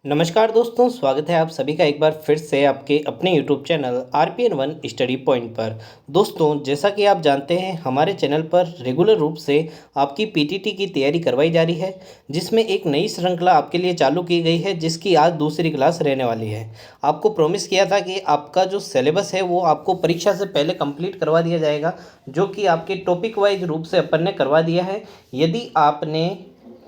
नमस्कार दोस्तों, स्वागत है आप सभी का एक बार फिर से आपके अपने YouTube channel RPN1 study point पर। दोस्तों, जैसा कि आप जानते हैं, हमारे चैनल पर रेगुलर रूप से आपकी पीटीटी की तैयारी करवाई जा रही है, जिसमें एक नई श्रृंखला आपके लिए चालू की गई है, जिसकी आज दूसरी क्लास रहने वाली है। आपको प्रॉमिस किया था कि आपका जो सिलेबस है वो आपको परीक्षा से पहले कंप्लीट करवा दिया जाएगा, जो कि आपके टॉपिक वाइज रूप से अपन ने करवा दिया है। यदि आपने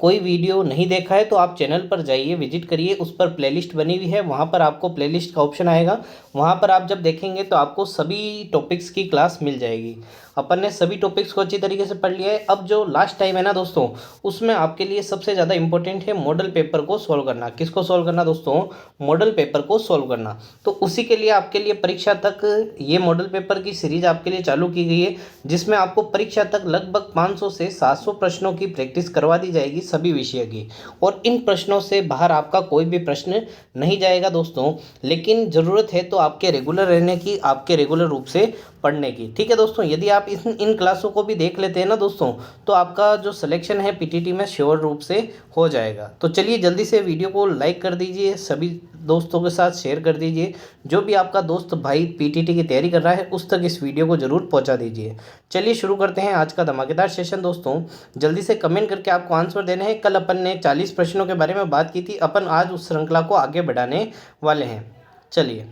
कोई वीडियो नहीं देखा है तो आप चैनल पर जाइए, विजिट करिए, उस पर प्लेलिस्ट बनी हुई है, वहाँ पर आपको प्लेलिस्ट का ऑप्शन आएगा। वहाँ पर आप जब देखेंगे तो आपको सभी टॉपिक्स की क्लास मिल जाएगी। अपन ने सभी टॉपिक्स को अच्छी तरीके से पढ़ लिया है। अब जो लास्ट टाइम है ना दोस्तों, उसमें आपके लिए सबसे ज़्यादा इंपॉर्टेंट है मॉडल पेपर को सॉल्व करना। किसको सॉल्व करना दोस्तों? मॉडल पेपर को सॉल्व करना। तो उसी के लिए आपके लिए परीक्षा तक ये मॉडल पेपर की सीरीज आपके लिए चालू की गई है, जिसमें आपको परीक्षा तक लगभग 500 से 700 प्रश्नों की प्रैक्टिस करवा दी जाएगी सभी विषय की। और इन प्रश्नों से बाहर आपका कोई भी प्रश्न नहीं जाएगा दोस्तों, लेकिन ज़रूरत है तो आपके रेगुलर रहने की, आपके रेगुलर रूप से पढ़ने की। ठीक है दोस्तों, यदि आप इन क्लासों को भी देख लेते हैं ना दोस्तों, तो आपका जो सिलेक्शन है पीटीटी में श्योर रूप से हो जाएगा। तो चलिए जल्दी से वीडियो को लाइक कर दीजिए, सभी दोस्तों के साथ शेयर कर दीजिए। जो भी आपका दोस्त भाई पीटीटी की तैयारी कर रहा है उस तक इस वीडियो को ज़रूर पहुंचा दीजिए। चलिए शुरू करते हैं आज का धमाकेदार सेशन दोस्तों। जल्दी से कमेंट करके आपको आंसर देने हैं। कल अपन ने 40 प्रश्नों के बारे में बात की थी, अपन आज उस श्रृंखला को आगे बढ़ाने वाले हैं। चलिए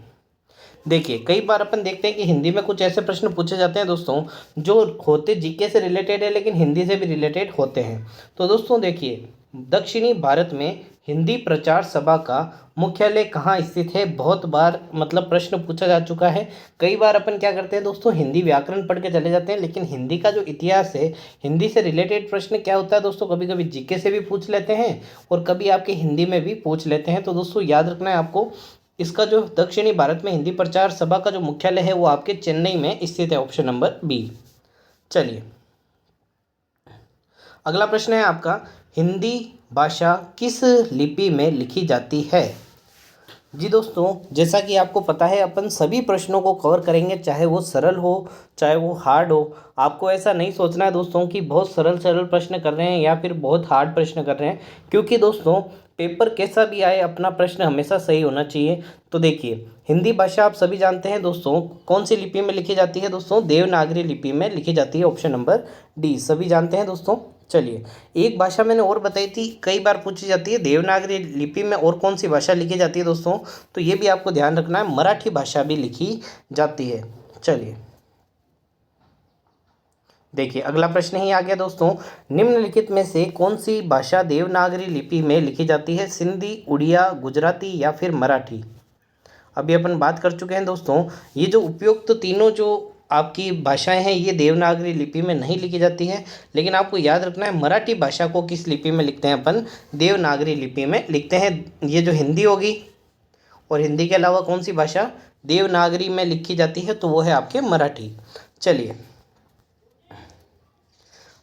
देखिए, कई बार अपन देखते हैं कि हिंदी में कुछ ऐसे प्रश्न पूछे जाते हैं दोस्तों, जो होते जीके से रिलेटेड है लेकिन हिंदी से भी रिलेटेड होते हैं। तो दोस्तों देखिए, दक्षिणी भारत में हिंदी प्रचार सभा का मुख्यालय कहाँ स्थित है? बहुत बार मतलब प्रश्न पूछा जा चुका है। कई बार अपन क्या करते हैं दोस्तों, हिंदी व्याकरण पढ़ के चले जाते हैं, लेकिन हिंदी का जो इतिहास है, हिंदी से रिलेटेड प्रश्न क्या होता है दोस्तों, कभी कभी जीके से भी पूछ लेते हैं और कभी आपके हिंदी में भी पूछ लेते हैं। तो दोस्तों याद रखना है आपको, इसका जो दक्षिणी भारत में हिंदी प्रचार सभा का जो मुख्यालय है वो आपके चेन्नई में स्थित है, ऑप्शन नंबर बी। चलिए अगला प्रश्न है आपका, हिंदी भाषा किस लिपि में लिखी जाती है? जी दोस्तों, जैसा कि आपको पता है, अपन सभी प्रश्नों को कवर करेंगे, चाहे वो सरल हो चाहे वो हार्ड हो। आपको ऐसा नहीं सोचना है दोस्तों कि बहुत सरल सरल प्रश्न कर रहे हैं या फिर बहुत हार्ड प्रश्न कर रहे हैं, क्योंकि दोस्तों पेपर कैसा भी आए, अपना प्रश्न हमेशा सही होना चाहिए। तो देखिए, हिंदी भाषा आप सभी जानते हैं दोस्तों, कौन सी लिपि में लिखी जाती है दोस्तों? देवनागरी लिपि में लिखी जाती है, ऑप्शन नंबर डी। सभी जानते हैं दोस्तों। चलिए, एक भाषा मैंने और बताई थी, कई बार पूछी जाती है, देवनागरी लिपि में और कौन सी भाषा लिखी जाती है दोस्तों? तो ये भी आपको ध्यान रखना है, मराठी भाषा भी लिखी जाती है। चलिए देखिए, अगला प्रश्न ही आ गया दोस्तों, निम्नलिखित में से कौन सी भाषा देवनागरी लिपि में लिखी जाती है? सिंधी, उड़िया, गुजराती या फिर मराठी? अभी अपन बात कर चुके हैं दोस्तों, ये जो उपयुक्त तीनों जो आपकी भाषाएं हैं ये देवनागरी लिपि में नहीं लिखी जाती है, लेकिन आपको याद रखना है मराठी भाषा को किस लिपि में लिखते हैं अपन? देवनागरी लिपि में लिखते हैं। ये जो हिंदी होगी और हिंदी के अलावा कौन सी भाषा देवनागरी में लिखी जाती है? तो वो है आपके मराठी। चलिए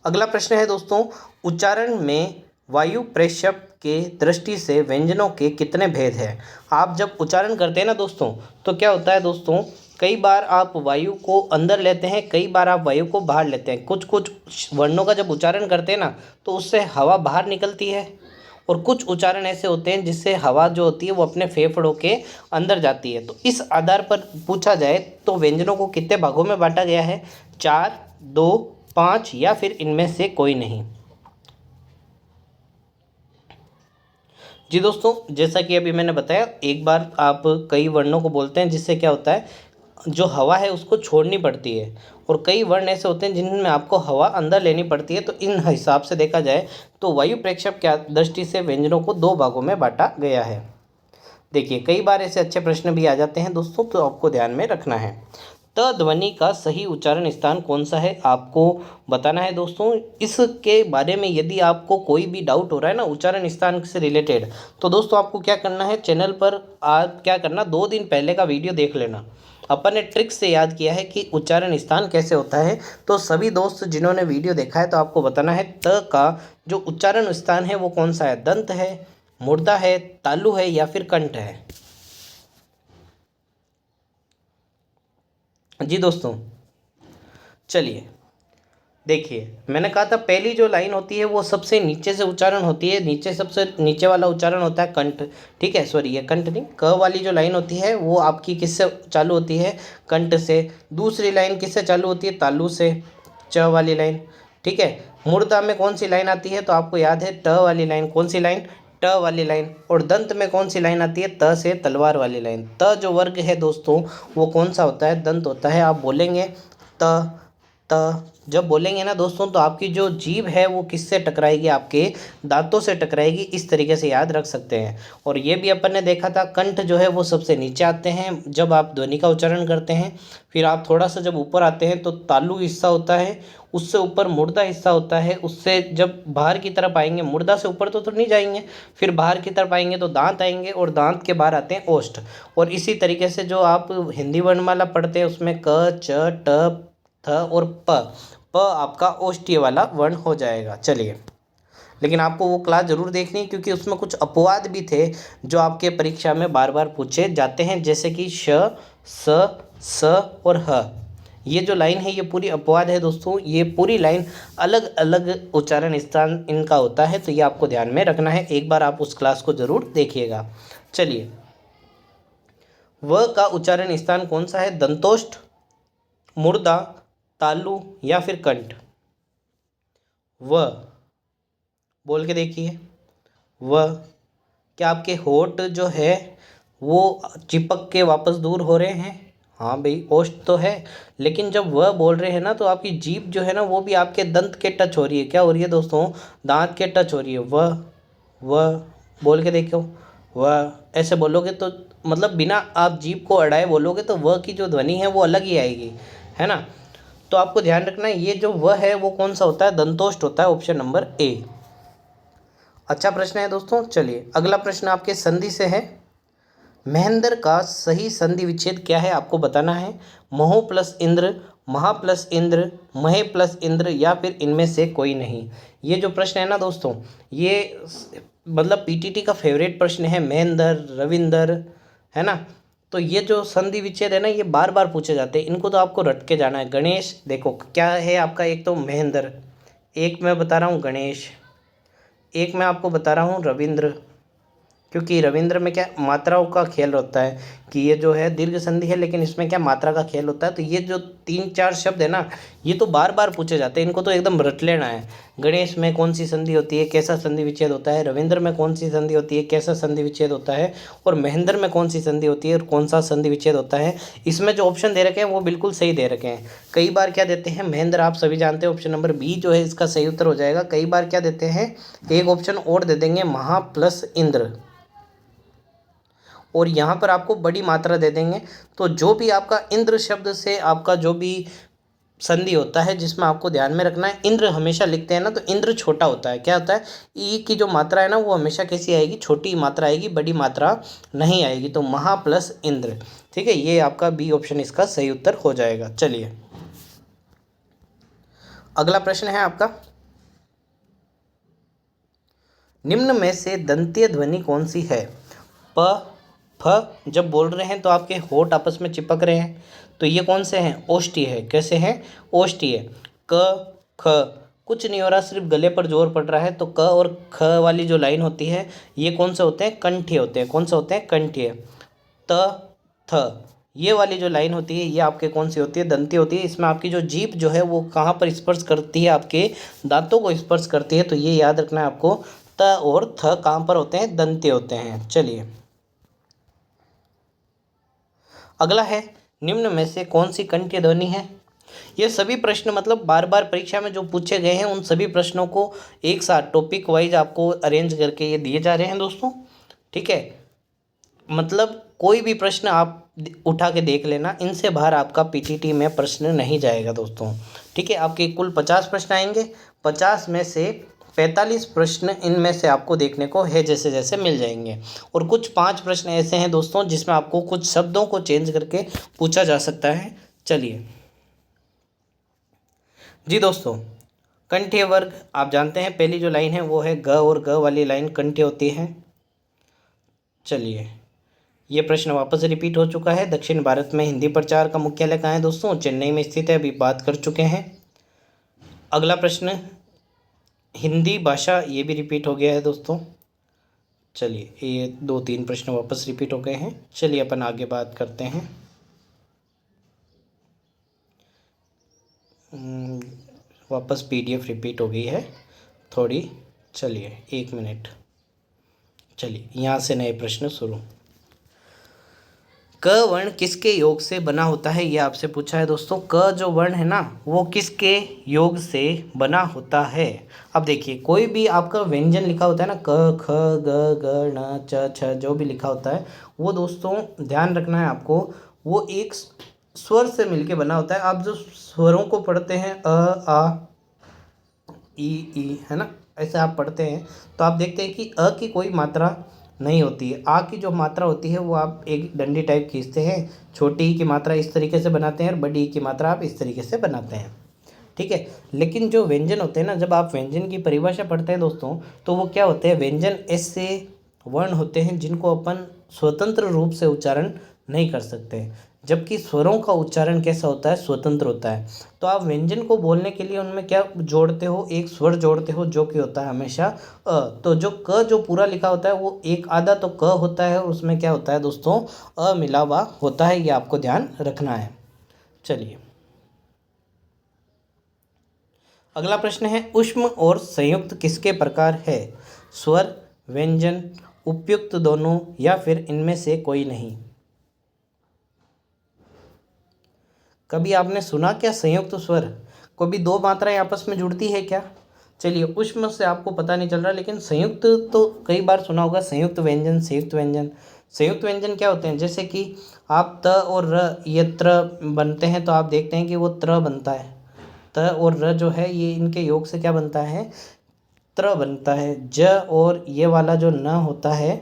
अगला प्रश्न है दोस्तों, उच्चारण में वायु प्रेषक के दृष्टि से व्यंजनों के कितने भेद हैं? आप जब उच्चारण करते हैं ना दोस्तों, तो क्या होता है दोस्तों, कई बार आप वायु को अंदर लेते हैं, कई बार आप वायु को बाहर लेते हैं। कुछ कुछ वर्णों का जब उच्चारण करते हैं ना, तो उससे हवा बाहर निकलती है, और कुछ उच्चारण ऐसे होते हैं जिससे हवा जो होती है वो अपने फेफड़ों के अंदर जाती है। तो इस आधार पर पूछा जाए तो व्यंजनों को कितने भागों में बांटा गया है? 4, 2, 5 या फिर इनमें से कोई नहीं? जी दोस्तों, जैसा कि अभी मैंने बताया, एक बार आप कई वर्णों को बोलते हैं जिससे क्या होता है, जो हवा है उसको छोड़नी पड़ती है, और कई वर्ण ऐसे होते हैं जिनमें आपको हवा अंदर लेनी पड़ती है। तो इन हिसाब से देखा जाए तो वायु प्रेक्षक क्या दृष्टि से व्यंजनों को 2 भागों में बांटा गया है। देखिए, कई बार ऐसे अच्छे प्रश्न भी आ जाते हैं दोस्तों, तो आपको ध्यान में रखना है। त ध्वनि का सही उच्चारण स्थान कौन सा है, आपको बताना है दोस्तों। इसके बारे में यदि आपको कोई भी डाउट हो रहा है ना उच्चारण स्थान से रिलेटेड, तो दोस्तों आपको क्या करना है, चैनल पर आप क्या करना, 2 दिन पहले का वीडियो देख लेना। अपन ने ट्रिक से याद किया है कि उच्चारण स्थान कैसे होता है। तो सभी दोस्त जिन्होंने वीडियो देखा है, तो आपको बताना है त का जो उच्चारण स्थान है वो कौन सा है? दंत है, मुर्दा है, तालु है या फिर कंठ है? जी दोस्तों, चलिए देखिए मैंने कहा था पहली जो लाइन होती है वो सबसे नीचे से उच्चारण होती है, नीचे सबसे नीचे वाला उच्चारण होता है कंठ। ठीक है, सॉरी ये कंठ नहीं, क वाली जो लाइन होती है वो आपकी किससे चालू होती है, कंठ से। दूसरी लाइन किससे चालू होती है, तालु से, च वाली लाइन। ठीक है, मूर्धा में कौन सी लाइन आती है, तो आपको याद है ट वाली लाइन। कौन सी लाइन, ट वाली लाइन। और दंत में कौन सी लाइन आती है, त से तलवार वाली लाइन। त जो वर्ग है दोस्तों वो कौन सा होता है, दंत होता है। आप बोलेंगे त त, जब बोलेंगे ना दोस्तों तो आपकी जो जीभ है वो किससे टकराएगी, आपके दांतों से टकराएगी। इस तरीके से याद रख सकते हैं। और ये भी अपन ने देखा था कंठ जो है वो सबसे नीचे आते हैं जब आप ध्वनि का उच्चारण करते हैं। फिर आप थोड़ा सा जब ऊपर आते हैं तो तालु हिस्सा होता है, उससे ऊपर मुर्दा हिस्सा होता है, उससे जब बाहर की तरफ आएंगे, मुर्दा से ऊपर तो नहीं जाएंगे, फिर बाहर की तरफ आएंगे तो दांत आएंगे, और दांत के बाहर आते हैं ओष्ठ। और इसी तरीके से जो आप हिंदी वर्णमाला पढ़ते हैं उसमें क च ट थ और प, प आपका ओष्ठीय वाला वर्ण हो जाएगा। चलिए, लेकिन आपको वो क्लास जरूर देखनी है क्योंकि उसमें कुछ अपवाद भी थे जो आपके परीक्षा में बार बार पूछे जाते हैं, जैसे कि श, स, स और ह। ये जो लाइन है ये पूरी अपवाद है दोस्तों। ये पूरी लाइन अलग अलग उच्चारण स्थान इनका होता है, तो ये आपको ध्यान में रखना है। एक बार आप उस क्लास को जरूर देखिएगा। चलिए, व का उच्चारण स्थान कौन सा है, दंतोष्ठ, मुर्दा, तालु या फिर कंठ। व, बोल के देखिए। व, क्या आपके होठ जो है वो चिपक के वापस दूर हो रहे हैं, हाँ भाई ओष्ठ तो है। लेकिन जब वह बोल रहे हैं ना तो आपकी जीभ जो है ना वो भी आपके दंत के टच हो रही है। क्या हो रही है दोस्तों, दांत के टच हो रही है। वह बोल के देखो। वह ऐसे बोलोगे तो मतलब बिना आप जीभ को अड़ाए बोलोगे तो वह की जो ध्वनि है वो अलग ही आएगी, है ना। तो आपको ध्यान रखना है ये जो वह है वो कौन सा होता है, दंतोष्ठ होता है, ऑप्शन नंबर ए। अच्छा प्रश्न है दोस्तों। चलिए अगला प्रश्न आपके संधि से है। महेंद्र का सही संधि विच्छेद क्या है, आपको बताना है। महो प्लस इंद्र, महा प्लस इंद्र, महे प्लस इंद्र या फिर इनमें से कोई नहीं। ये जो प्रश्न है ना दोस्तों ये मतलब पीटीटी का फेवरेट प्रश्न है। महेंद्र, रविंदर, है ना। तो ये जो संधि विच्छेद है ना ये बार बार पूछे जाते हैं, इनको तो आपको रट के जाना है। गणेश देखो क्या है आपका, एक तो महेंद्र, एक मैं बता रहा हूँ गणेश, एक मैं आपको बता रहा हूँ रविंद्र। क्योंकि रविंद्र में क्या मात्राओं का खेल होता है कि ये जो है दीर्घ संधि है लेकिन इसमें क्या मात्रा का खेल होता है। तो ये जो तीन चार शब्द है ना ये तो बार बार पूछे जाते हैं, इनको तो एकदम रट लेना है। गणेश में कौन सी संधि होती है, कैसा संधि विच्छेद होता है। रविंद्र में कौन सी संधि होती है, कैसा संधि विच्छेद होता है। और महेंद्र में कौन सी संधि होती है और कौन सा संधि विच्छेद होता है। इसमें जो ऑप्शन दे रखे हैं वो बिल्कुल सही दे रखे हैं। कई बार क्या देते हैं महेंद्र, आप सभी जानते हैं ऑप्शन नंबर बी जो है इसका सही उत्तर हो जाएगा। कई बार क्या देते हैं एक ऑप्शन और दे देंगे महा प्लस इंद्र, और यहाँ पर आपको बड़ी मात्रा दे देंगे। तो जो भी आपका इंद्र शब्द से आपका जो भी संधि होता है जिसमें आपको ध्यान में रखना है, इंद्र हमेशा लिखते हैं ना तो इंद्र छोटा होता है। क्या होता है, ई की जो मात्रा है ना वो हमेशा कैसी आएगी, छोटी मात्रा आएगी, बड़ी मात्रा नहीं आएगी। तो महा प्लस इंद्र, ठीक है, ये आपका बी ऑप्शन इसका सही उत्तर हो जाएगा। चलिए अगला प्रश्न है आपका, निम्न में से दंतीय ध्वनि कौन सी है। प, फ जब बोल रहे हैं तो आपके होठ आपस में चिपक रहे हैं, तो ये कौन से हैं, ओष्ठीय है। कैसे हैं, ओष्ठीय। क, ख कुछ नहीं हो रहा, सिर्फ गले पर जोर पड़ रहा है। तो क और ख वाली जो लाइन होती है ये कौन से होते हैं, कंठीय होते हैं। कौन से होते हैं, कंठीय। त, थ ये वाली जो लाइन होती है ये आपके कौन सी होती है, दंती होती है। इसमें आपकी जो जीभ जो है वो कहाँ पर स्पर्श करती है, आपके दांतों को स्पर्श करती है। तो ये याद रखना है आपको, त और थ कहाँ पर होते हैं, दंते होते हैं। चलिए अगला है, निम्न में से कौन सी कंठीय ध्वनि है। ये सभी प्रश्न मतलब बार बार परीक्षा में जो पूछे गए हैं उन सभी प्रश्नों को एक साथ टॉपिक वाइज आपको अरेंज करके ये दिए जा रहे हैं दोस्तों। ठीक है, मतलब कोई भी प्रश्न आप उठा के देख लेना, इनसे बाहर आपका पीटीटी में प्रश्न नहीं जाएगा दोस्तों। ठीक है, आपके कुल 50 प्रश्न आएंगे, 50 में से 45 प्रश्न इनमें से आपको देखने को है जैसे जैसे मिल जाएंगे। और कुछ 5 प्रश्न ऐसे हैं दोस्तों जिसमें आपको कुछ शब्दों को चेंज करके पूछा जा सकता है। चलिए जी दोस्तों, कंठीय वर्ग आप जानते हैं, पहली जो लाइन है वो है ग, और ग वाली लाइन कंठीय होती है। चलिए ये प्रश्न वापस रिपीट हो चुका है। दक्षिण भारत में हिंदी प्रचार का मुख्यालय कहाँ है दोस्तों, चेन्नई में स्थित है, अभी बात कर चुके हैं। अगला प्रश्न हिंदी भाषा, ये भी रिपीट हो गया है दोस्तों। चलिए ये 2-3 प्रश्न वापस रिपीट हो गए हैं। चलिए अपन आगे बात करते हैं। वापस पीडीएफ रिपीट हो गई है थोड़ी। चलिए 1 मिनट। चलिए यहाँ से नए प्रश्न शुरू। क वर्ण किसके योग से बना होता है, ये आपसे पूछा है दोस्तों। क जो वर्ण है ना, वो किसके योग से बना होता है। अब देखिए, कोई भी आपका व्यंजन लिखा होता है ना, क ख ग ग ण च छ, जो भी लिखा होता है वो दोस्तों ध्यान रखना है आपको, वो एक स्वर से मिलके बना होता है। आप जो स्वरों को पढ़ते हैं आ ई है ना, ऐसे आप पढ़ते हैं तो आप देखते हैं कि अ की कोई मात्रा नहीं होती है। आ की जो मात्रा होती है वो आप एक डंडी टाइप खींचते हैं, छोटी ई की मात्रा इस तरीके से बनाते हैं और बड़ी ई की मात्रा आप इस तरीके से बनाते हैं, ठीक है। लेकिन जो व्यंजन होते हैं ना, जब आप व्यंजन की परिभाषा पढ़ते हैं दोस्तों, तो वो क्या होते हैं, व्यंजन ऐसे वर्ण होते हैं जिनको अपन स्वतंत्र रूप से उच्चारण नहीं कर सकते, जबकि स्वरों का उच्चारण कैसा होता है, स्वतंत्र होता है। तो आप व्यंजन को बोलने के लिए उनमें क्या जोड़ते हो, एक स्वर जोड़ते हो जो कि होता है हमेशा अ। तो जो क जो पूरा लिखा होता है वो एक आधा तो क होता है और उसमें क्या होता है दोस्तों, अ मिला हुआ होता है। ये आपको ध्यान रखना है। चलिए अगला प्रश्न है, ऊष्म और संयुक्त किसके प्रकार है। स्वर, व्यंजन, उपयुक्त दोनों, या फिर इनमें से कोई नहीं। कभी आपने सुना क्या संयुक्त स्वर, कभी दो मात्राएं आपस में जुड़ती है क्या। चलिए ऊष्म से आपको पता नहीं चल रहा, लेकिन संयुक्त तो कई बार सुना होगा, संयुक्त व्यंजन, संयुक्त व्यंजन। संयुक्त व्यंजन क्या होते हैं, जैसे कि आप त और र, ये त्र बनते हैं तो आप देखते हैं कि वो त्र बनता है। त और र जो है ये इनके योग से क्या बनता है, त्र बनता है। ज और ये वाला जो न होता है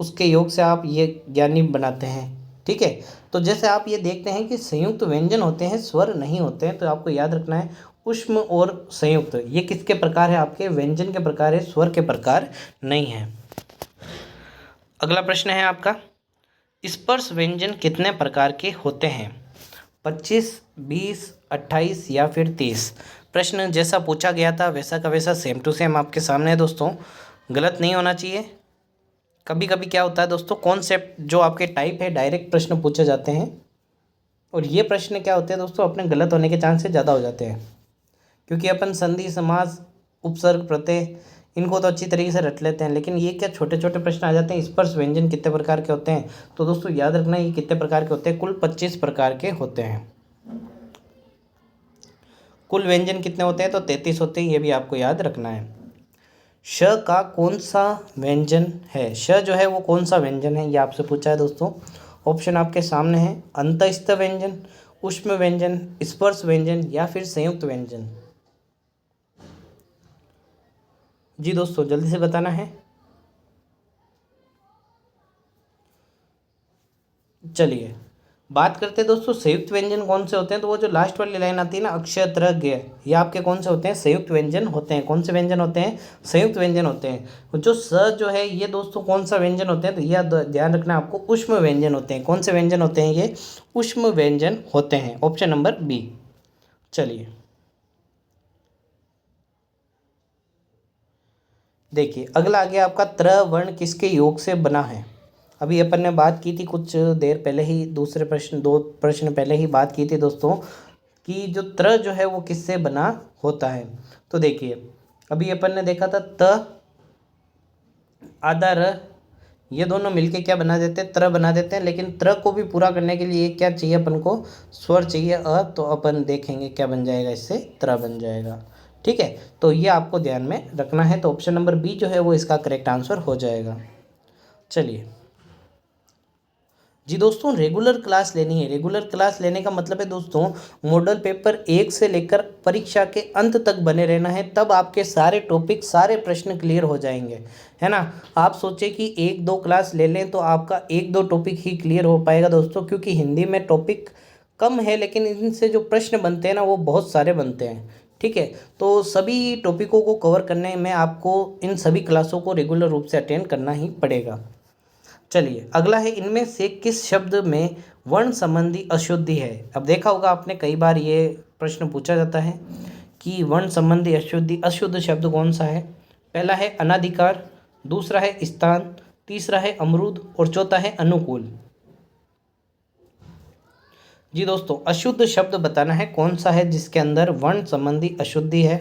उसके योग से आप ये ज्ञानी बनाते हैं, ठीक है। तो जैसे आप ये देखते हैं कि संयुक्त व्यंजन होते हैं, स्वर नहीं होते हैं, तो आपको याद रखना है ऊष्म और संयुक्त ये किसके प्रकार है, आपके व्यंजन के प्रकार है, स्वर के प्रकार नहीं है। अगला प्रश्न है आपका, स्पर्श व्यंजन कितने प्रकार के होते हैं। 25, 20, 28 या फिर 30। प्रश्न जैसा पूछा गया था वैसा का वैसा सेम टू सेम आपके सामने है दोस्तों, गलत नहीं होना चाहिए। कभी कभी क्या होता है दोस्तों, कॉन्सेप्ट जो आपके टाइप है डायरेक्ट प्रश्न पूछे जाते हैं, और ये प्रश्न क्या होते हैं दोस्तों, अपने गलत होने के चांसेस ज़्यादा हो जाते हैं, क्योंकि अपन संधि, समास, उपसर्ग, प्रत्यय इनको तो अच्छी तरीके से रट लेते हैं, लेकिन ये क्या छोटे छोटे प्रश्न आ जाते हैं, स्पर्श व्यंजन कितने प्रकार के होते हैं। तो दोस्तों याद रखना ये कितने प्रकार के होते हैं, कुल 25 प्रकार के होते हैं। कुल व्यंजन कितने होते हैं, तो 33 होते हैं, ये भी आपको याद रखना है। श का कौन सा व्यंजन है, श जो है वो कौन सा व्यंजन है, ये आपसे पूछा है दोस्तों। ऑप्शन आपके सामने है, अंतस्थ व्यंजन, ऊष्म व्यंजन, स्पर्श व्यंजन, या फिर संयुक्त व्यंजन। जी दोस्तों जल्दी से बताना है। चलिए बात करते हैं दोस्तों संयुक्त व्यंजन कौन से होते हैं, तो वो जो लास्ट वाली लाइन आती है ना, अक्ष त्र ज्ञ, ये आपके कौन से होते हैं, संयुक्त व्यंजन होते हैं। कौन से व्यंजन होते हैं, संयुक्त व्यंजन होते हैं। जो स जो है ये दोस्तों कौन सा व्यंजन होते हैं, तो यह ध्यान रखना आपको, ऊष्म व्यंजन होते हैं। कौन से व्यंजन होते हैं, ये ऊष्म व्यंजन होते हैं। Option number B. चलिए देखिए अगला आ गया आपका, त्र वर्ण किसके योग से बना है। अभी अपन ने बात की थी कुछ देर पहले ही, दूसरे प्रश्न 2 प्रश्न पहले ही बात की थी दोस्तों, कि जो त्र जो है वो किससे बना होता है। तो देखिए अभी अपन ने देखा था त आधा र, ये दोनों मिलके क्या बना देते हैं, त्र बना देते हैं। लेकिन त्र को भी पूरा करने के लिए क्या चाहिए अपन को, स्वर चाहिए अ, तो अपन देखेंगे क्या बन जाएगा, इससे त्र बन जाएगा, ठीक है। तो ये आपको ध्यान में रखना है। तो ऑप्शन नंबर बी जो है वो इसका करेक्ट आंसर हो जाएगा। चलिए जी दोस्तों, रेगुलर क्लास लेनी है। रेगुलर क्लास लेने का मतलब है दोस्तों, मॉडल पेपर 1 से लेकर परीक्षा के अंत तक बने रहना है, तब आपके सारे टॉपिक, सारे प्रश्न क्लियर हो जाएंगे, है ना। आप सोचें कि 1-2 क्लास ले लें तो आपका 1-2 टॉपिक ही क्लियर हो पाएगा दोस्तों, क्योंकि हिंदी में टॉपिक कम है लेकिन इनसे जो प्रश्न बनते हैं ना वो बहुत सारे बनते हैं, ठीक है। तो सभी टॉपिकों को कवर करने में आपको इन सभी क्लासों को रेगुलर रूप से अटेंड करना ही पड़ेगा। चलिए अगला है, इनमें से किस शब्द में वर्ण संबंधी अशुद्धि है। अब देखा होगा आपने कई बार ये प्रश्न पूछा जाता है कि वर्ण संबंधी अशुद्ध शब्द कौन सा है। पहला है अनाधिकार, दूसरा है स्थान, तीसरा है अमरूद और चौथा है अनुकूल। जी दोस्तों, अशुद्ध शब्द बताना है कौन सा है जिसके अंदर वर्ण संबंधी अशुद्धि है।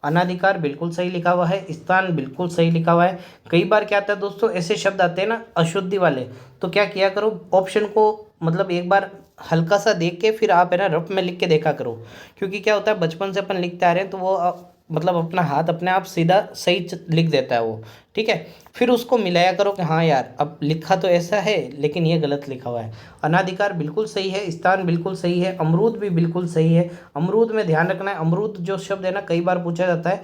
अनाधिकार बिल्कुल सही लिखा हुआ है, स्थान बिल्कुल सही लिखा हुआ है। कई बार क्या आता है दोस्तों, ऐसे शब्द आते हैं ना अशुद्धि वाले, तो क्या किया करो, ऑप्शन को मतलब एक बार हल्का सा देख के फिर आप है ना रफ में लिख के देखा करो। क्योंकि क्या होता है, बचपन से अपन लिखते आ रहे हैं तो वो मतलब अपना हाथ अपने आप सीधा सही लिख देता है वो। ठीक है, फिर उसको मिलाया करो कि हाँ यार अब लिखा तो ऐसा है लेकिन ये गलत लिखा हुआ है। अनाधिकार बिल्कुल सही है, स्थान बिल्कुल सही है, अमरूद भी बिल्कुल सही है। अमरूद में ध्यान रखना है, अमरूद जो शब्द है ना कई बार पूछा जाता है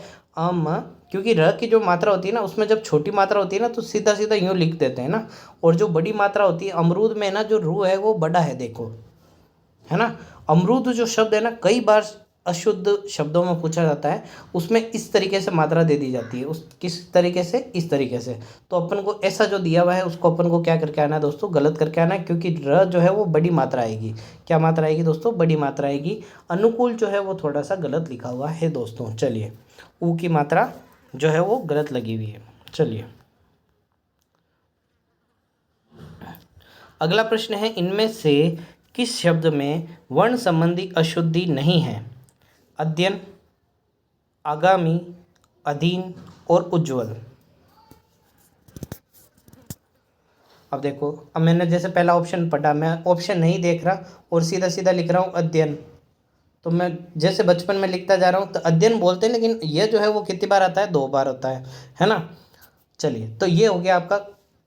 क्योंकि र की जो मात्रा होती है ना उसमें जब छोटी मात्रा होती है ना तो सीधा सीधा यूँ लिख देते हैं ना, और जो बड़ी मात्रा होती है अमरूद में ना जो रू है वो बड़ा है, देखो है ना। अमरूद जो शब्द है ना कई बार अशुद्ध शब्दों में पूछा जाता है, उसमें इस तरीके से मात्रा दे दी जाती है, उस किस तरीके से, इस तरीके से। तो अपन को ऐसा जो दिया हुआ है उसको अपन को क्या करके आना है दोस्तों, गलत करके आना है, क्योंकि र जो है वो बड़ी मात्रा आएगी। क्या मात्रा आएगी दोस्तों, बड़ी मात्रा आएगी। अनुकूल जो है वो थोड़ा सा गलत लिखा हुआ है दोस्तों। चलिए, ऊ की मात्रा जो है वो गलत लगी हुई है। चलिए अगला प्रश्न है, इनमें से किस शब्द में वर्ण संबंधी अशुद्धि नहीं है। अध्ययन, आगामी, अधीन और उज्ज्वल। अब देखो, अब मैंने जैसे पहला ऑप्शन पढ़ा, मैं ऑप्शन नहीं देख रहा और सीधा सीधा लिख रहा हूँ अध्ययन। तो मैं जैसे बचपन में लिखता जा रहा हूँ तो अध्ययन बोलते हैं, लेकिन ये जो है वो कितनी बार आता है, 2 बार होता है ना। चलिए, तो ये हो गया आपका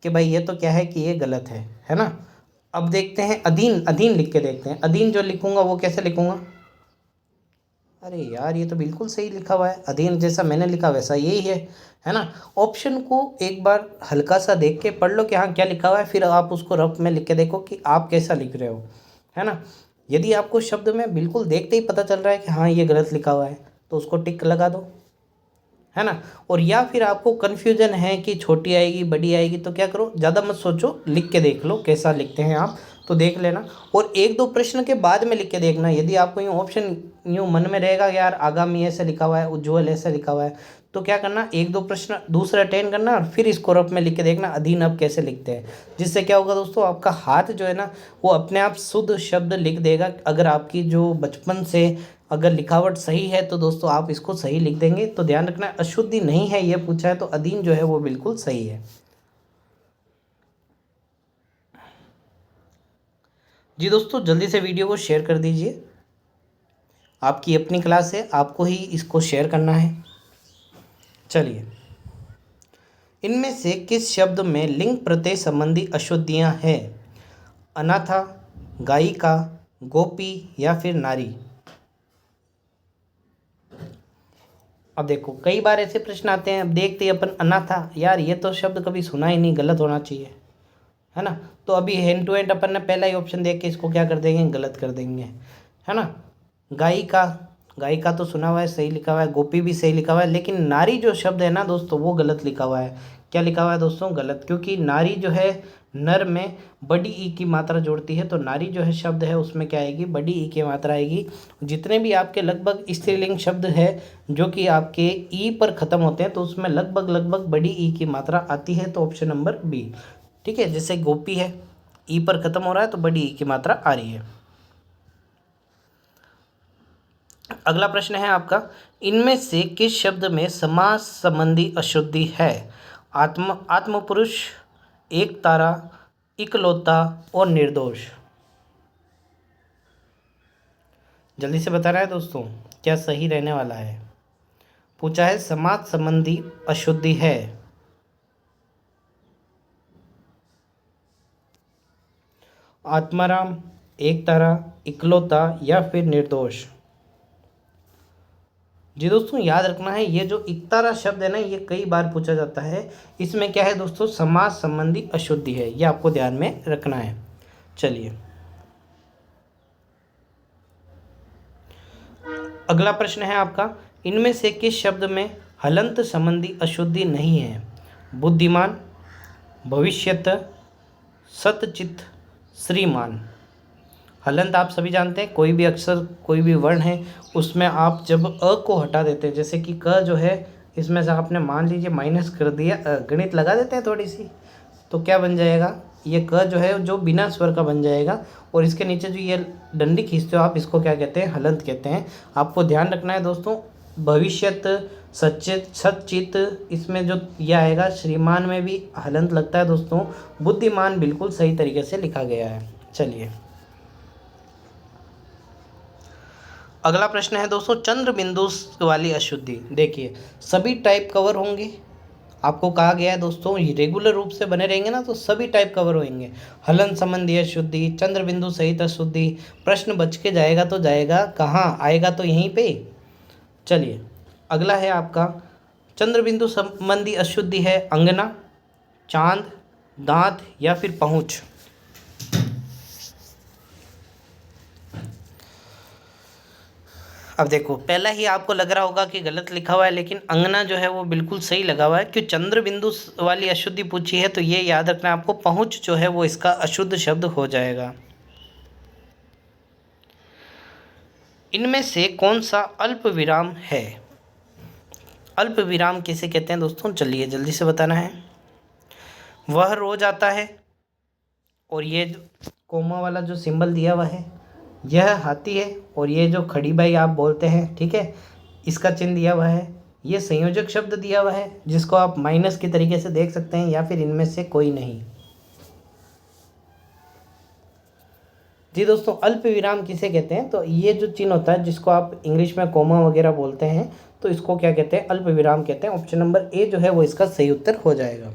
कि भाई ये तो क्या है कि ये गलत है ना। अब देखते हैं अधीन, अधीन लिख के देखते हैं। अधीन जो लिखूंगा वो कैसे लिखूंगा, अरे यार ये तो बिल्कुल सही लिखा हुआ है, अधीन जैसा मैंने लिखा वैसा यही है ना। ऑप्शन को एक बार हल्का सा देख के पढ़ लो कि हाँ क्या लिखा हुआ है, फिर आप उसको रफ में लिख के देखो कि आप कैसा लिख रहे हो, है ना। यदि आपको शब्द में बिल्कुल देखते ही पता चल रहा है कि हाँ ये गलत लिखा हुआ है तो उसको टिक लगा दो, है ना। और या फिर आपको कन्फ्यूजन है कि छोटी आएगी बड़ी आएगी, तो क्या करो, ज़्यादा मत सोचो, लिख के देख लो कैसा लिखते हैं आप, तो देख लेना। और एक दो प्रश्न के बाद में लिख के देखना। यदि आपको यूँ ऑप्शन यूँ मन में रहेगा कि यार आगामी ऐसे लिखा हुआ है, उज्ज्वल ऐसे लिखा हुआ है, तो क्या करना, एक दो प्रश्न दूसरा अटेंड करना और फिर इसको रफ में लिख के देखना अधीन अब कैसे लिखते हैं। जिससे क्या होगा दोस्तों, आपका हाथ जो है ना वो अपने आप शुद्ध शब्द लिख देगा। अगर आपकी जो बचपन से अगर लिखावट सही है तो दोस्तों आप इसको सही लिख देंगे। तो ध्यान रखना, अशुद्धि नहीं है ये पूछा है तो अधीन जो है वो बिल्कुल सही है। जी दोस्तों, जल्दी से वीडियो को शेयर कर दीजिए। आपकी अपनी क्लास है, आपको ही इसको शेयर करना है। चलिए, इनमें से किस शब्द में लिंग प्रत्यय संबंधी अशुद्धियां हैं। अनाथा, गायिका, गोपी या फिर नारी। अब देखो, कई बार ऐसे प्रश्न आते हैं, अब देखते हैं अपन अनाथा, यार ये तो शब्द कभी सुना ही नहीं, गलत होना चाहिए, है ना। तो अभी हैंड टू हैंड अपन ने पहला ही ऑप्शन देख के इसको क्या कर देंगे, गलत कर देंगे, है ना। गायिका, गायिका तो सुना हुआ है, सही लिखा हुआ है। गोपी भी सही लिखा हुआ है, लेकिन नारी जो शब्द है ना दोस्तों वो गलत लिखा हुआ है। क्या लिखा हुआ है दोस्तों, गलत। क्योंकि नारी जो है नर में बड़ी ई की मात्रा जोड़ती है, तो नारी जो है शब्द है उसमें क्या आएगी, बड़ी ई की मात्रा आएगी। जितने भी आपके लगभग स्त्रीलिंग शब्द है जो कि आपके ई पर ख़त्म होते हैं तो उसमें लगभग लगभग बड़ी ई की मात्रा आती है। तो ऑप्शन नंबर बी, ठीक है। जैसे गोपी है, ई पर ख़त्म हो रहा है तो बड़ी ई की मात्रा आ रही है। अगला प्रश्न है आपका, इनमें से किस शब्द में समास संबंधी अशुद्धि है। आत्मपुरुष, एक तारा, इकलौता और निर्दोष। जल्दी से बताना है दोस्तों क्या सही रहने वाला है। पूछा है समास संबंधी अशुद्धि है। आत्माराम, एक तारा, इकलौता या फिर निर्दोष। जी दोस्तों, याद रखना है ये जो इकतारा शब्द है ना ये कई बार पूछा जाता है। इसमें क्या है दोस्तों, समास संबंधी अशुद्धि है, ये आपको ध्यान में रखना है। चलिए, अगला प्रश्न है आपका, इनमें से किस शब्द में हलंत संबंधी अशुद्धि नहीं है। बुद्धिमान, भविष्यत, सतचित, श्रीमान। हलंत आप सभी जानते हैं, कोई भी अक्षर कोई भी वर्ण है उसमें आप जब अ को हटा देते हैं, जैसे कि क जो है इसमें से आपने मान लीजिए माइनस कर दिया, गणित लगा देते हैं थोड़ी सी, तो क्या बन जाएगा, ये क जो है जो बिना स्वर का बन जाएगा। और इसके नीचे जो ये डंडी खींचते हो आप, इसको क्या कहते हैं, हलंत कहते हैं। आपको ध्यान रखना है दोस्तों, भविष्यत, सचित, सचित, इसमें जो यह आएगा, श्रीमान में भी हलंत लगता है दोस्तों। बुद्धिमान बिल्कुल सही तरीके से लिखा गया है। चलिए अगला प्रश्न है दोस्तों, चंद्र बिंदु वाली अशुद्धि। देखिए सभी टाइप कवर होंगे, आपको कहा गया है दोस्तों, ये रेगुलर रूप से बने रहेंगे ना तो सभी टाइप कवर होंगे। हलन संबंधी अशुद्धि, चंद्र बिंदु सहित अशुद्धि। प्रश्न बच के जाएगा तो जाएगा कहाँ, आएगा तो यहीं पे। चलिए अगला है आपका, चंद्र बिंदु संबंधी अशुद्धि है अंगना, चांद, दांत या फिर पहुँच। अब देखो पहला ही आपको लग रहा होगा कि गलत लिखा हुआ है, लेकिन अंगना जो है वो बिल्कुल सही लगा हुआ है। क्यों चंद्र बिंदु वाली अशुद्धि पूछी है तो ये याद रखना आपको, पहुँच जो है वो इसका अशुद्ध शब्द हो जाएगा। इनमें से कौन सा अल्प विराम है? अल्प विराम किसे कहते हैं दोस्तों, चलिए जल्दी से बताना है। वह रोज आता है, और ये कोमा वाला जो सिंबल दिया हुआ है यह हाथी है, और ये जो खड़ी बाई आप बोलते हैं, ठीक है, इसका चिन्ह दिया हुआ है। ये संयोजक शब्द दिया हुआ है जिसको आप माइनस की तरीके से देख सकते हैं, या फिर इनमें से कोई नहीं। जी दोस्तों, अल्प विराम किसे कहते हैं, तो ये जो चिन्ह होता है जिसको आप इंग्लिश में कोमा वगैरह बोलते हैं, तो इसको क्या कहते हैं, अल्प विराम कहते हैं। ऑप्शन नंबर ए जो है वो इसका सही उत्तर हो जाएगा।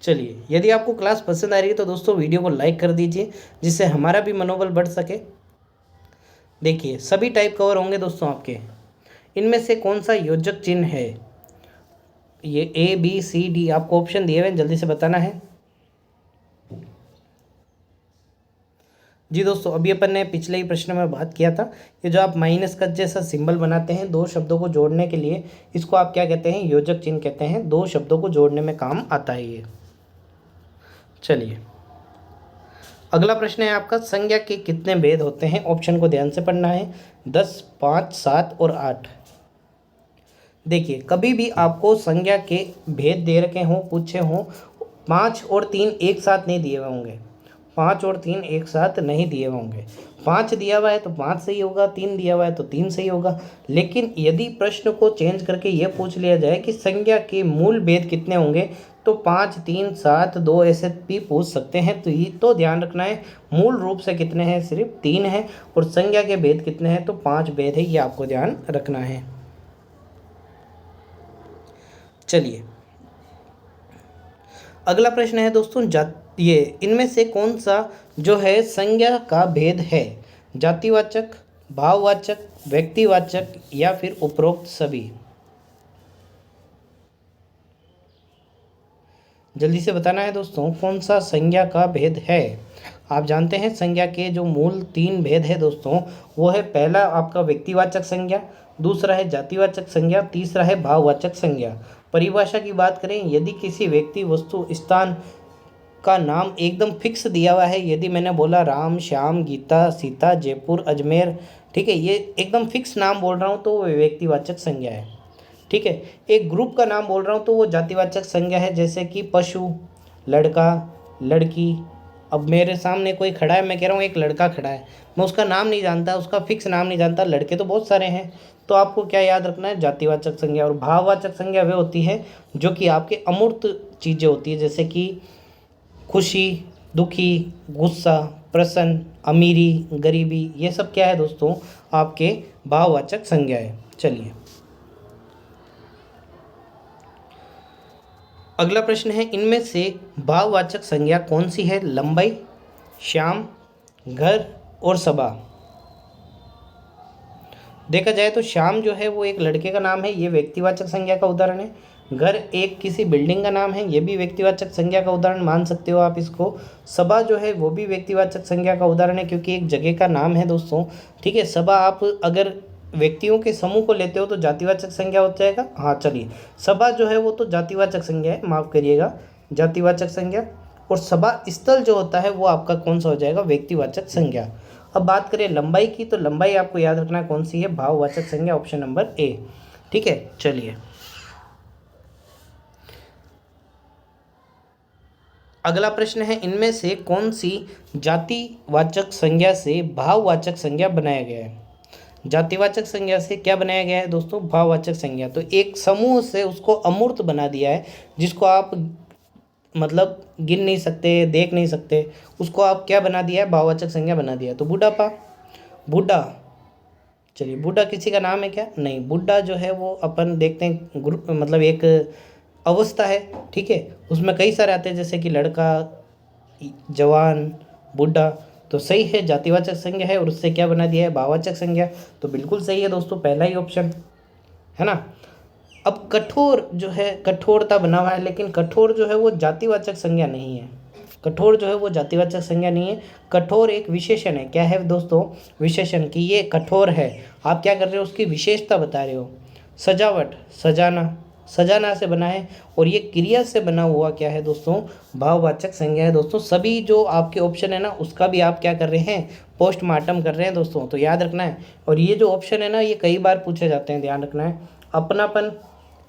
चलिए यदि आपको क्लास पसंद आ रही है तो दोस्तों वीडियो को लाइक कर दीजिए, जिससे हमारा भी मनोबल बढ़ सके। देखिए सभी टाइप कवर होंगे दोस्तों आपके, इनमें से कौन सा योजक चिन्ह है? ये ए बी सी डी आपको ऑप्शन दिए हुए हैं, जल्दी से बताना है। जी दोस्तों, अभी अपन ने पिछले ही प्रश्न में बात किया था, ये जो आप माइनस का जैसा सिंबल बनाते हैं दो शब्दों को जोड़ने के लिए, इसको आप क्या कहते हैं, योजक चिन्ह कहते हैं। दो शब्दों को जोड़ने में काम आता है ये। चलिए अगला प्रश्न है आपका, संज्ञा के कितने भेद होते हैं? ऑप्शन को ध्यान से पढ़ना है, 10, 5, 7 और 8। देखिए कभी भी आपको संज्ञा के भेद दे रखे हों, पूछे हों, 5 और 3 एक साथ नहीं दिए हुए होंगे, 5 और 3 एक साथ नहीं दिए हुए होंगे। 5 दिया हुआ है तो 5 सही होगा, 3 दिया हुआ है तो 3 सही होगा। लेकिन यदि प्रश्न को चेंज करके यह पूछ लिया जाए कि संज्ञा के मूल भेद कितने होंगे, तो 5, 3, 7, 2 ऐसे भी पूछ सकते हैं। तो ये तो ध्यान रखना है, मूल रूप से कितने हैं, सिर्फ 3 हैं, और संज्ञा के भेद कितने हैं, तो 5 भेद है, ये आपको ध्यान रखना है। चलिए अगला प्रश्न है दोस्तों, ये इनमें से कौन सा जो है संज्ञा का भेद है? जातिवाचक, भाववाचक, व्यक्तिवाचक या फिर उपरोक्त सभी? जल्दी से बताना है दोस्तों, कौन सा संज्ञा का भेद है? आप जानते हैं संज्ञा के जो मूल 3 भेद है दोस्तों, वो है, पहला आपका व्यक्तिवाचक संज्ञा, दूसरा है जातिवाचक संज्ञा, तीसरा है भाववाचक संज्ञा। परिभाषा की बात करें, यदि किसी व्यक्ति, वस्तु, स्थान का नाम एकदम फिक्स दिया हुआ है, यदि मैंने बोला राम, श्याम, गीता, सीता, जयपुर, अजमेर, ठीक है, ये एकदम फिक्स नाम बोल रहा हूँ तो वो व्यक्तिवाचक संज्ञा है। ठीक है, एक ग्रुप का नाम बोल रहा हूँ तो वो जातिवाचक संज्ञा है, जैसे कि पशु, लड़का, लड़की। अब मेरे सामने कोई खड़ा है, मैं कह रहा हूँ एक लड़का खड़ा है, मैं उसका नाम नहीं जानता, उसका फिक्स नाम नहीं जानता, लड़के तो बहुत सारे हैं, तो आपको क्या याद रखना है, जातिवाचक संज्ञा। और भाववाचक संज्ञा वे होती है जो कि आपके अमूर्त चीज़ें होती है, जैसे कि खुशी, दुखी, गुस्सा, प्रसन्न, अमीरी, गरीबी, ये सब क्या है दोस्तों, आपके भाववाचक संज्ञा है। चलिए अगला प्रश्न है, इनमें से भाववाचक संज्ञा कौन सी है? लंबाई, श्याम, घर और सभा। देखा जाए तो श्याम जो है वो एक लड़के का नाम है, ये व्यक्तिवाचक संज्ञा का उदाहरण है। घर एक किसी बिल्डिंग का नाम है, ये भी व्यक्तिवाचक संज्ञा का उदाहरण मान सकते हो आप इसको। सभा जो है वो भी व्यक्तिवाचक संज्ञा का उदाहरण है, क्योंकि एक जगह का नाम है दोस्तों। ठीक है, सभा आप अगर व्यक्तियों के समूह को लेते हो तो जातिवाचक संज्ञा हो जाएगा। हाँ चलिए, सभा जो है वो तो जातिवाचक संज्ञा है, माफ़ करिएगा, जातिवाचक संज्ञा। और सभा स्थल जो होता है वो आपका कौन सा हो जाएगा? व्यक्तिवाचक संज्ञा। अब बात करें लंबाई की, तो लंबाई आपको याद रखना कौन सी है, भाववाचक संज्ञा, ऑप्शन नंबर ए। ठीक है, चलिए अगला प्रश्न है, इनमें से कौन सी जातिवाचक संज्ञा से भाववाचक संज्ञा बनाया गया है। जातिवाचक संज्ञा से क्या बनाया गया है दोस्तों, भाववाचक संज्ञा। तो एक समूह से उसको अमूर्त बना दिया है, जिसको आप मतलब गिन नहीं सकते, देख नहीं सकते, उसको आप क्या बना दिया है, भाववाचक संज्ञा बना दिया है। तो बुढ़ापा, बुढ़ा, चलिए बुढ़ा किसी का नाम है क्या, नहीं, बुढ़ा जो है वो अपन देखते हैं ग्रुप, मतलब एक अवस्था है। ठीक है, उसमें कई सारे आते हैं, जैसे कि लड़का, जवान, बुढ़ा। तो सही है, जातिवाचक संज्ञा है और उससे क्या बना दिया है, भाववाचक संज्ञा। तो बिल्कुल सही है दोस्तों, पहला ही ऑप्शन है ना। अब कठोर जो है, कठोरता बना हुआ है, लेकिन कठोर जो है वो जातिवाचक संज्ञा नहीं है। कठोर जो है वो जातिवाचक संज्ञा नहीं है। कठोर एक विशेषण है। क्या है दोस्तों, विशेषण, कि ये कठोर है। आप क्या कर रहे हो, उसकी विशेषता बता रहे हो। सजावट, सजाना, सजाना से बना है, और ये क्रिया से बना हुआ क्या है दोस्तों, भाववाचक संज्ञा है दोस्तों। सभी जो आपके ऑप्शन है ना, उसका भी आप क्या कर रहे हैं, पोस्टमार्टम कर रहे हैं दोस्तों, तो याद रखना है। और ये जो ऑप्शन है ना, ये कई बार पूछे जाते हैं, ध्यान रखना है। अपनापन,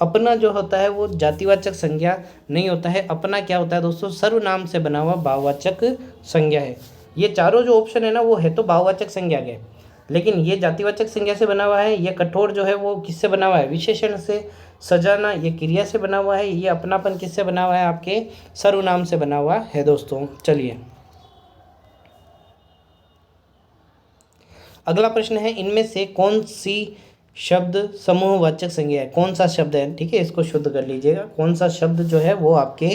अपना जो होता है वो जातिवाचक संज्ञा नहीं होता है। अपना क्या होता है दोस्तों, सर्वनाम से बना हुआ भाववाचक संज्ञा है। ये चारों जो ऑप्शन है ना, वो है तो भाववाचक संज्ञा के, लेकिन ये जातिवाचक संज्ञा से बना हुआ है। ये कठोर जो है वो किससे बना हुआ है, विशेषण से। सजाना ये क्रिया से बना हुआ है। ये अपनापन किससे बना हुआ है, आपके सर्वनाम से बना हुआ है दोस्तों। चलिए अगला प्रश्न है, इनमें से कौन सी शब्द समूहवाचक संज्ञा है, कौन सा शब्द है। ठीक है, इसको शुद्ध कर लीजिएगा, कौन सा शब्द जो है वो आपके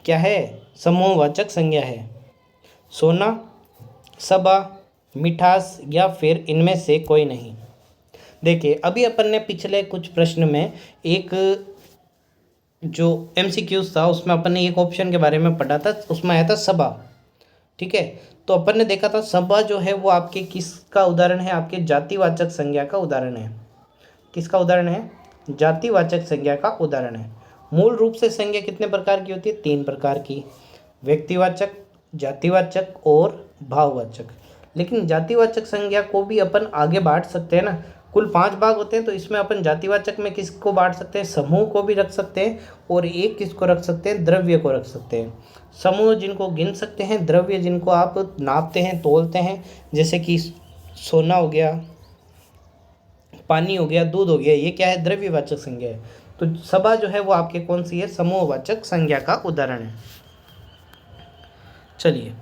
क्या है, समूहवाचक संज्ञा है। सोना, सबा, मिठास, या फिर इनमें से कोई नहीं। देखिए अभी अपन ने पिछले कुछ प्रश्न में एक जो एमसीक्यूज था, उसमें अपन ने एक ऑप्शन के बारे में पढ़ा था, उसमें आया था सभा। ठीक है, तो अपन ने देखा था सभा जो है वो आपके किसका उदाहरण है, आपके जातिवाचक संज्ञा का उदाहरण है। किसका उदाहरण है, जातिवाचक संज्ञा का उदाहरण है। मूल रूप से संज्ञा कितने प्रकार की होती है, 3 प्रकार की, व्यक्तिवाचक, जातिवाचक और भाववाचक। लेकिन जातिवाचक संज्ञा को भी अपन आगे बांट सकते हैं ना, कुल 5 भाग होते हैं, तो इसमें अपन जातिवाचक में किसको बांट सकते हैं, समूह को भी रख सकते हैं, और एक किसको रख सकते हैं, द्रव्य को रख सकते हैं। समूह जिनको गिन सकते हैं, द्रव्य जिनको आप नापते हैं, तोलते हैं, जैसे कि सोना हो गया, पानी हो गया, दूध हो गया, ये क्या है, द्रव्यवाचक संज्ञा है। तो सभा जो है वो आपके कौन सी है, समूहवाचक संज्ञा का उदाहरण है। चलिए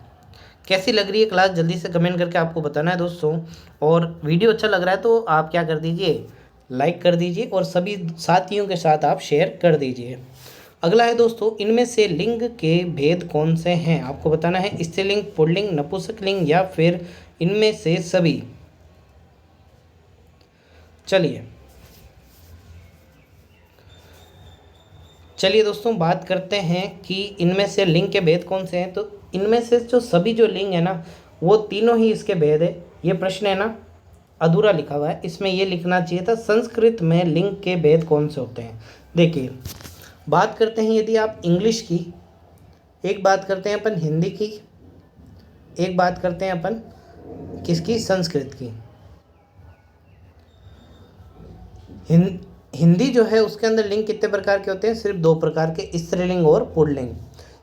कैसी लग रही है क्लास, जल्दी से कमेंट करके आपको बताना है दोस्तों। और वीडियो अच्छा लग रहा है तो आप क्या कर दीजिए, लाइक कर दीजिए, और सभी साथियों के साथ आप शेयर कर दीजिए। अगला है दोस्तों, इनमें से लिंग के भेद कौन से हैं, आपको बताना है। स्त्रीलिंग, पुल्लिंग, नपुंसकलिंग, या फिर इनमें से सभी। चलिए दोस्तों बात करते हैं कि इनमें से लिंग के भेद कौन से हैं। तो इनमें से जो सभी जो लिंग है ना, वो तीनों ही इसके भेद है। ये प्रश्न है ना अधूरा लिखा हुआ है, इसमें ये लिखना चाहिए था, संस्कृत में लिंग के भेद कौन से होते हैं। देखिए बात करते हैं यदि आप इंग्लिश की, एक बात करते हैं अपन हिंदी की, एक बात करते हैं अपन किसकी, संस्कृत की। हिंदी जो है उसके अंदर लिंग कितने प्रकार के होते हैं, सिर्फ 2 प्रकार के, स्त्रीलिंग और पुल्लिंग।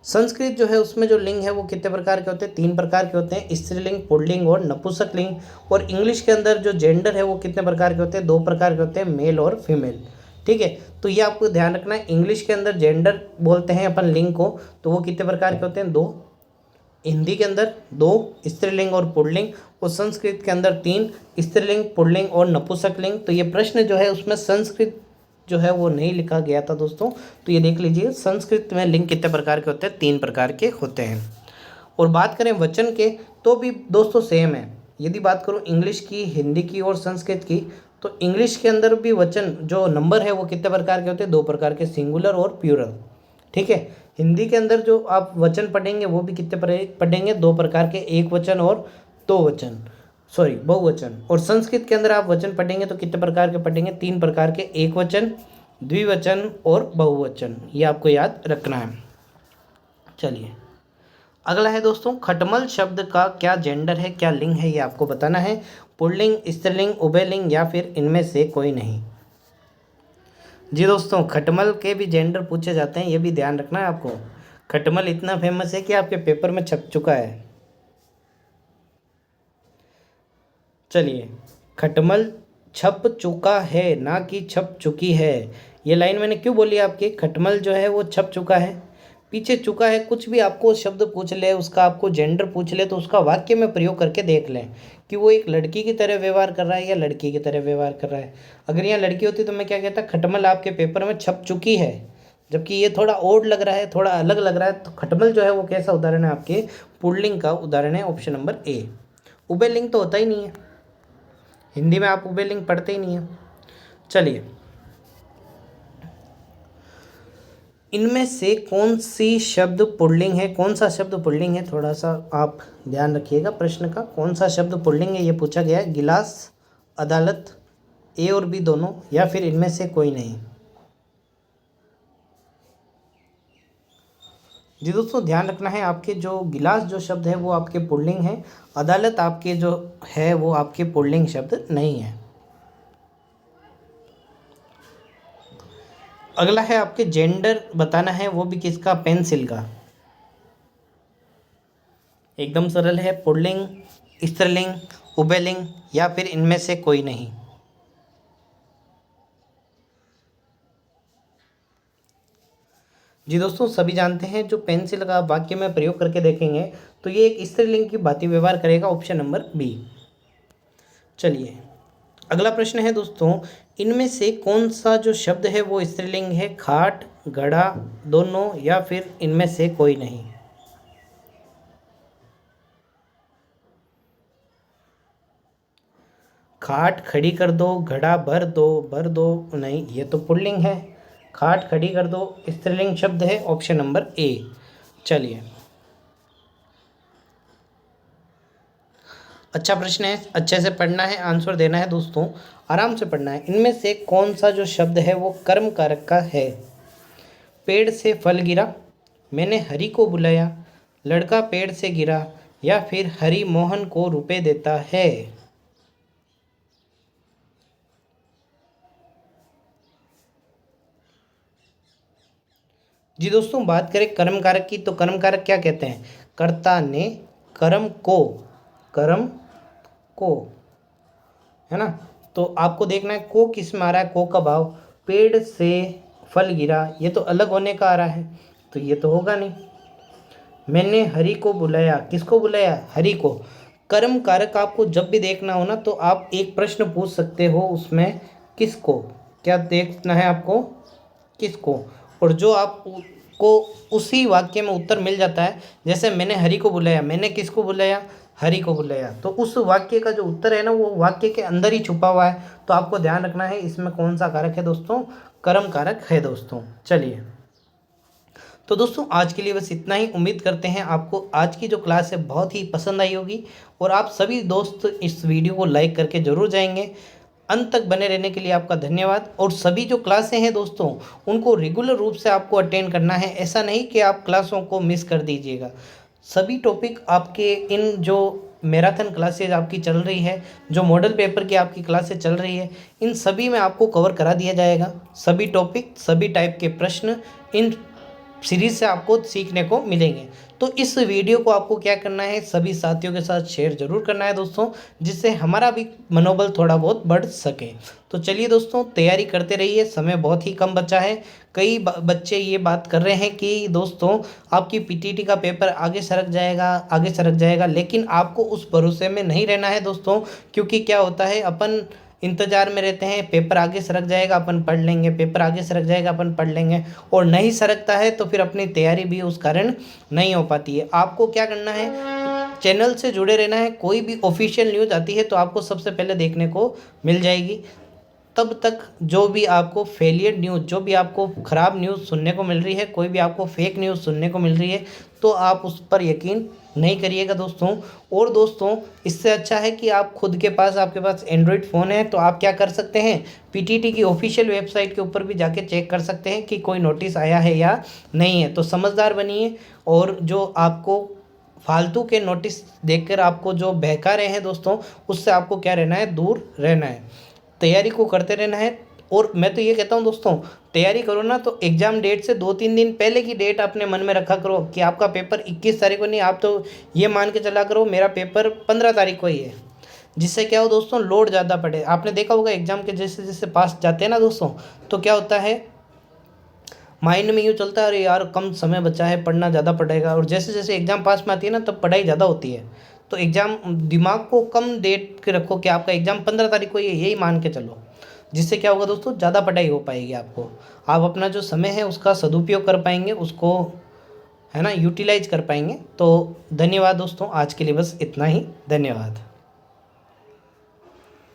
संस्कृत जो है उसमें जो लिंग है वो कितने प्रकार के होते हैं, 3 प्रकार के होते हैं, स्त्रीलिंग, पुल्लिंग और नपुंसकलिंग। और इंग्लिश के अंदर जो जेंडर है वो कितने प्रकार के होते हैं, 2 प्रकार के होते हैं, मेल और फीमेल। ठीक है, तो ये आपको ध्यान रखना है। इंग्लिश के अंदर जेंडर बोलते हैं अपन लिंग को, तो वो कितने प्रकार के होते हैं, 2। हिंदी के अंदर 2 स्त्रीलिंग और पुल्लिंग, और संस्कृत के अंदर 3 स्त्रीलिंग, पुल्लिंग और नपुंसकलिंग। तो ये प्रश्न जो है उसमें संस्कृत जो है वो नहीं लिखा गया था दोस्तों, तो ये देख लीजिए संस्कृत में लिंग कितने प्रकार के होते हैं, 3 प्रकार के होते हैं। और बात करें वचन के, तो भी दोस्तों सेम है। यदि बात करूँ इंग्लिश की, हिंदी की और संस्कृत की, तो इंग्लिश के अंदर भी वचन जो नंबर है वो कितने प्रकार के होते हैं, 2 प्रकार के, सिंगुलर और प्लूरल। ठीक है, हिंदी के अंदर जो आप वचन पढ़ेंगे वो भी कितने पढ़ेंगे, 2 प्रकार के, एक वचन और 2 वचन, सॉरी बहुवचन। और संस्कृत के अंदर आप वचन पढ़ेंगे तो कितने प्रकार के पढ़ेंगे, 3 प्रकार के, एक वचन, द्विवचन और बहुवचन। ये आपको याद रखना है। चलिए अगला है दोस्तों, खटमल शब्द का क्या जेंडर है, क्या लिंग है, ये आपको बताना है। पुल्लिंग, स्त्रीलिंग, उभयलिंग या फिर इनमें से कोई नहीं। जी दोस्तों, खटमल के भी जेंडर पूछे जाते हैं, ये भी ध्यान रखना है आपको। खटमल इतना फेमस है कि आपके पेपर में छप चुका है। चलिए, खटमल छप चुका है ना कि छप चुकी है। ये लाइन मैंने क्यों बोली आपकी, खटमल जो है वो छप चुका है, पीछे चुका है। कुछ भी आपको शब्द पूछ ले, उसका आपको जेंडर पूछ ले, तो उसका वाक्य में प्रयोग करके देख लें कि वो एक लड़की की तरह व्यवहार कर रहा है या लड़की की तरह व्यवहार कर रहा है। अगर यहाँ लड़की होती तो मैं क्या कहता, खटमल आपके पेपर में छप चुकी है। जबकि ये थोड़ा ओड लग रहा है, थोड़ा अलग लग रहा है, तो खटमल जो है वो कैसा उदाहरण है, आपके पुल्लिंग का उदाहरण है, ऑप्शन नंबर ए। उभयलिंग तो होता ही नहीं है, हिंदी में आप उभयलिंग पढ़ते ही नहीं है। चलिए, इनमें से कौन सी शब्द पुल्लिंग है, कौन सा शब्द पुल्लिंग है, थोड़ा सा आप ध्यान रखिएगा प्रश्न का। कौन सा शब्द पुल्लिंग है ये पूछा गया है। गिलास, अदालत, ए और बी दोनों, या फिर इनमें से कोई नहीं। जी दोस्तों, ध्यान रखना है, आपके जो गिलास जो शब्द है वो आपके पुल्लिंग है, अदालत आपके जो है वो आपके पुल्लिंग शब्द नहीं है। अगला है आपके जेंडर बताना है, वो भी किसका, पेंसिल का। एकदम सरल है, पुल्लिंग, स्त्रीलिंग, उभयलिंग या फिर इनमें से कोई नहीं। जी दोस्तों, सभी जानते हैं जो पेंसिल का वाक्य में प्रयोग करके देखेंगे तो ये एक स्त्रीलिंग की भांति व्यवहार करेगा, ऑप्शन नंबर बी। चलिए, अगला प्रश्न है दोस्तों, इनमें से कौन सा जो शब्द है वो स्त्रीलिंग है, खाट, घड़ा, दोनों या फिर इनमें से कोई नहीं। खाट खड़ी कर दो, घड़ा भर दो नहीं, ये तो पुल्लिंग है। खाट खड़ी कर दो स्त्रीलिंग शब्द है, ऑप्शन नंबर ए। चलिए, अच्छा प्रश्न है, अच्छे से पढ़ना है, आंसर देना है दोस्तों, आराम से पढ़ना है। इनमें से कौन सा जो शब्द है वो कर्म कारक का है। पेड़ से फल गिरा, मैंने हरि को बुलाया, लड़का पेड़ से गिरा, या फिर हरि मोहन को रुपए देता है। जी दोस्तों, बात करें कर्म कारक की तो कर्म कारक क्या कहते हैं, कर्ता ने कर्म को, है ना। तो आपको देखना है को किस में आ रहा है, को का भाव। पेड़ से फल गिरा, ये तो अलग होने का आ रहा है, तो ये तो होगा नहीं। मैंने हरि को बुलाया, किसको बुलाया, हरि को। कर्म कारक आपको जब भी देखना हो ना तो आप एक प्रश्न पूछ सकते हो उसमें, किसको, क्या देखना है आपको, किसको। और जो आपको उसी वाक्य में उत्तर मिल जाता है, जैसे मैंने हरि को बुलाया, मैंने किसको बुलाया, हरि को बुलाया, तो उस वाक्य का जो उत्तर है ना वो वाक्य के अंदर ही छुपा हुआ है। तो आपको ध्यान रखना है इसमें कौन सा कारक है दोस्तों, कर्म कारक है दोस्तों। चलिए, तो दोस्तों आज के लिए बस इतना ही। उम्मीद करते हैं आपको आज की जो क्लास है बहुत ही पसंद आई होगी, और आप सभी दोस्त इस वीडियो को लाइक करके ज़रूर जाएंगे। अंत तक बने रहने के लिए आपका धन्यवाद। और सभी जो क्लासें हैं दोस्तों उनको रेगुलर रूप से आपको अटेंड करना है, ऐसा नहीं कि आप क्लासों को मिस कर दीजिएगा। सभी टॉपिक आपके इन जो मैराथन क्लासेज आपकी चल रही है, जो मॉडल पेपर की आपकी क्लासेज चल रही है, इन सभी में आपको कवर करा दिया जाएगा। सभी टॉपिक, सभी टाइप के प्रश्न इन सीरीज से आपको सीखने को मिलेंगे। तो इस वीडियो को आपको क्या करना है, सभी साथियों के साथ शेयर जरूर करना है दोस्तों, जिससे हमारा भी मनोबल थोड़ा बहुत बढ़ सके। तो चलिए दोस्तों, तैयारी करते रहिए, समय बहुत ही कम बचा है। कई बच्चे ये बात कर रहे हैं कि दोस्तों आपकी पीटीटी का पेपर आगे सरक जाएगा, लेकिन आपको उस भरोसे में नहीं रहना है दोस्तों। क्योंकि क्या होता है, अपन इंतजार में रहते हैं, पेपर आगे सरक जाएगा अपन पढ़ लेंगे, पेपर आगे सरक जाएगा अपन पढ़ लेंगे, और नहीं सरकता है तो फिर अपनी तैयारी भी उस कारण नहीं हो पाती है। आपको क्या करना है, चैनल से जुड़े रहना है। कोई भी ऑफिशियल न्यूज़ आती है तो आपको सबसे पहले देखने को मिल जाएगी। तब तक जो भी आपको फेलियर न्यूज़, जो भी आपको ख़राब न्यूज़ सुनने को मिल रही है, कोई भी आपको फेक न्यूज़ सुनने को मिल रही है, तो आप उस पर यकीन नहीं करिएगा दोस्तों। और दोस्तों इससे अच्छा है कि आप खुद के पास, आपके पास एंड्रॉयड फ़ोन है तो आप क्या कर सकते हैं, पीटीटी की ऑफिशियल वेबसाइट के ऊपर भी जाके चेक कर सकते हैं कि कोई नोटिस आया है या नहीं है। तो समझदार बनिए, और जो आपको फालतू के नोटिस देखकर आपको जो बहका रहे हैं दोस्तों, उससे आपको क्या रहना है, दूर रहना है। तैयारी को करते रहना है। और मैं तो ये कहता हूँ दोस्तों, तैयारी करो ना तो एग्ज़ाम डेट से 2-3 दिन पहले की डेट अपने मन में रखा करो कि आपका पेपर 21 तारीख को नहीं, आप तो ये मान के चला करो मेरा पेपर 15 तारीख को ही है। जिससे क्या हो दोस्तों, लोड ज़्यादा पड़े। आपने देखा होगा एग्ज़ाम के जैसे जैसे पास जाते हैं ना दोस्तों, तो क्या होता है, माइंड में यूँ चलता है अरे यार कम समय बचा है, पढ़ना ज़्यादा पड़ेगा। और जैसे जैसे एग्ज़ाम पास में आती है ना, तब पढ़ाई ज़्यादा होती है। तो एग्ज़ाम दिमाग को कम डेट के रखो कि आपका एग्ज़ाम 15 तारीख को ही है, यही मान के चलो। जिससे क्या होगा दोस्तों, ज़्यादा पढ़ाई हो पाएगी आपको। आप अपना जो समय है उसका सदुपयोग कर पाएंगे, उसको है ना यूटिलाइज कर पाएंगे। तो धन्यवाद दोस्तों, आज के लिए बस इतना ही। धन्यवाद।